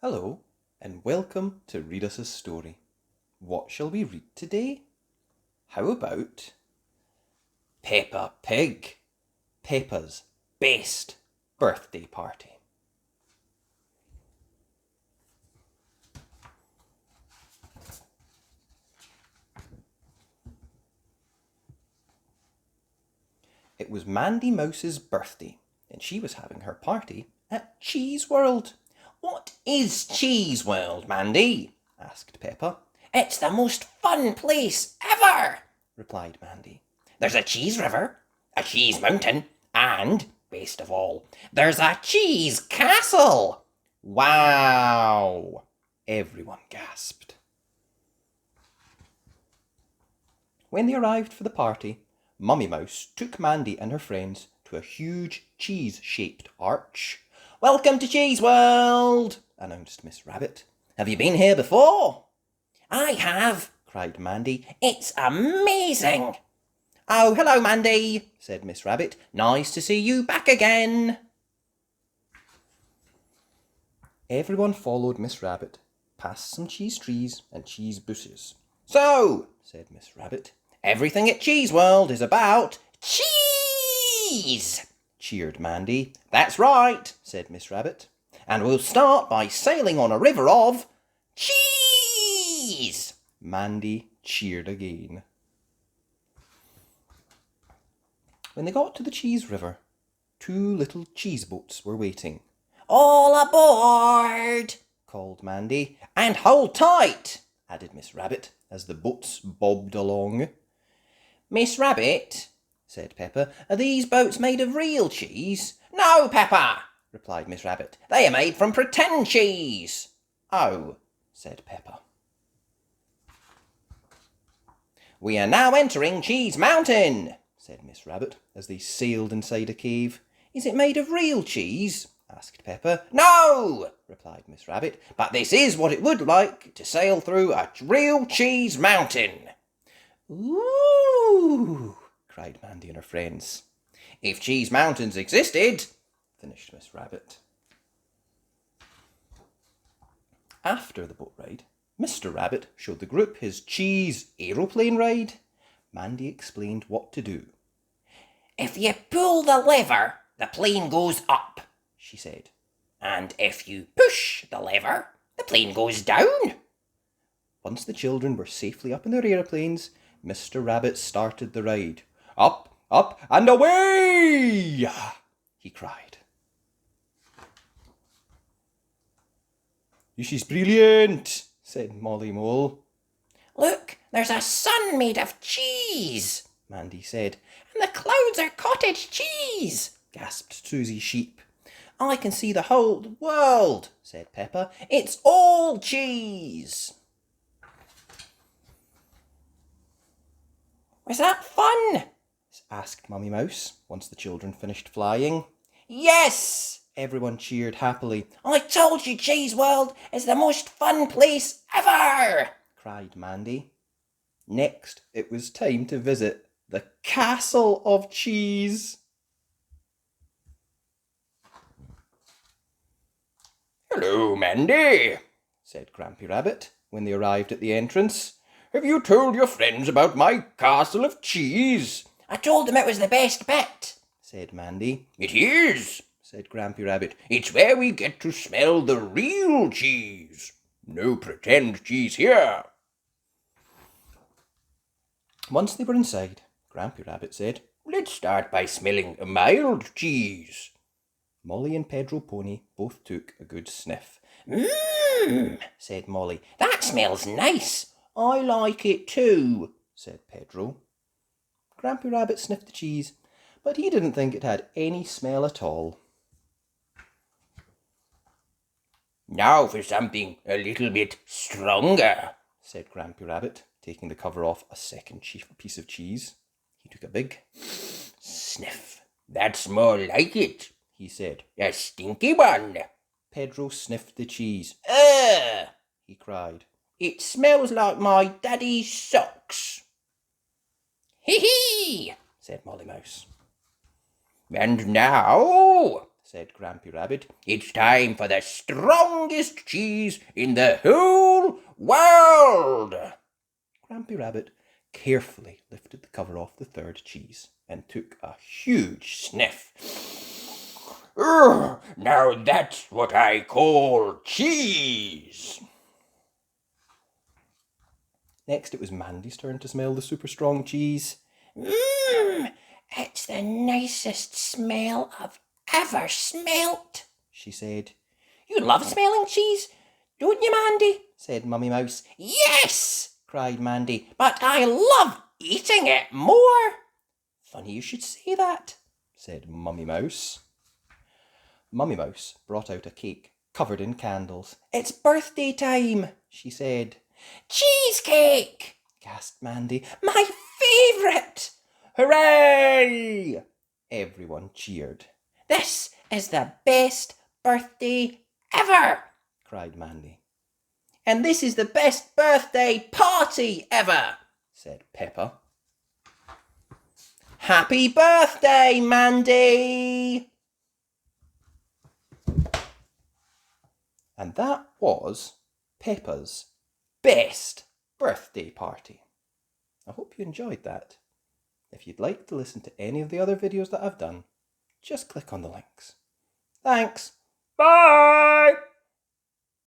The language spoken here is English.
Hello, and welcome to Read Us a Story. What shall we read today? How about Peppa Pig, Peppa's best birthday party. It was Mandy Mouse's birthday, and she was having her party at Cheese World. What is Cheese World, Mandy? Asked Peppa. It's the most fun place ever, replied Mandy. There's a cheese river, a cheese mountain, and, best of all, there's a cheese castle. Wow! Everyone gasped. When they arrived for the party, Mummy Mouse took Mandy and her friends to a huge cheese-shaped arch. Welcome to Cheese World, announced Miss Rabbit. Have you been here before? I have, cried Mandy. It's amazing. Oh, hello, Mandy, said Miss Rabbit. Nice to see you back again. Everyone followed Miss Rabbit, past some cheese trees and cheese bushes. So, said Miss Rabbit, everything at Cheese World is about cheese, cheered Mandy. That's right, said Miss Rabbit. And we'll start by sailing on a river of cheese. Mandy cheered again. When they got to the cheese river, two little cheese boats were waiting. All aboard, called Mandy. And hold tight, added Miss Rabbit as the boats bobbed along. Miss Rabbit, said Peppa, are these boats made of real cheese? No, Peppa, replied Miss Rabbit. They are made from pretend cheese. Oh, said Peppa. We are now entering Cheese Mountain, said Miss Rabbit as they sailed inside a cave. Is it made of real cheese? asked Peppa. No, replied Miss Rabbit, but this is what it would like to sail through a real cheese mountain. Ooh, cried Mandy and her friends. If cheese mountains existed, finished Miss Rabbit. After the boat ride, Mr. Rabbit showed the group his cheese aeroplane ride. Mandy explained what to do. If you pull the lever, the plane goes up, she said. And if you push the lever, the plane goes down. Once the children were safely up in their aeroplanes, Mr. Rabbit started the ride. Up, up, and away! He cried. This is brilliant, said Molly Mole. Look, there's a sun made of cheese, Mandy said. And the clouds are cottage cheese, gasped Susie Sheep. I can see the whole world, said Peppa. It's all cheese. Was that fun? asked Mummy Mouse, once the children finished flying. Yes! Everyone cheered happily. I told you Cheese World is the most fun place ever! cried Mandy. Next, it was time to visit the Castle of Cheese. Hello, Mandy, said Grampy Rabbit when they arrived at the entrance. Have you told your friends about my castle of cheese? I told them it was the best bit, said Mandy. It is, said Grampy Rabbit. It's where we get to smell the real cheese. No pretend cheese here. Once they were inside, Grampy Rabbit said, Let's start by smelling a mild cheese. Molly and Pedro Pony both took a good sniff. Said Molly. That smells nice. I like it too, said Pedro. Grampy Rabbit sniffed the cheese, but he didn't think it had any smell at all. Now for something a little bit stronger, said Grampy Rabbit, taking the cover off a second piece of cheese. He took a big sniff. That's more like it, he said. A stinky one. Pedro sniffed the cheese. Ugh, he cried. It smells like my daddy's socks. Hee hee, said Molly Mouse. And now, said Grampy Rabbit. "It's time for the strongest cheese in the whole world." Grampy Rabbit carefully lifted the cover off the third cheese and took a huge sniff. "Now that's what I call cheese." Next, it was Mandy's turn to smell the super strong cheese. "It's the nicest smell I've ever smelt," she said. "You love smelling cheese, don't you, Mandy?" said Mummy Mouse. "Yes," cried Mandy, "but I love eating it more." "Funny you should say that," said Mummy Mouse. Mummy Mouse brought out a cake covered in candles. "It's birthday time," she said. "Cheesecake!" gasped Mandy. "My favourite!" "Hooray!" Everyone cheered. "This is the best birthday ever!" cried Mandy. "And this is the best birthday party ever!" said Peppa. "Happy birthday, Mandy!" And that was Peppa's best birthday party. I hope you enjoyed that. If you'd like to listen to any of the other videos that I've done, just click on the links. Thanks. Bye!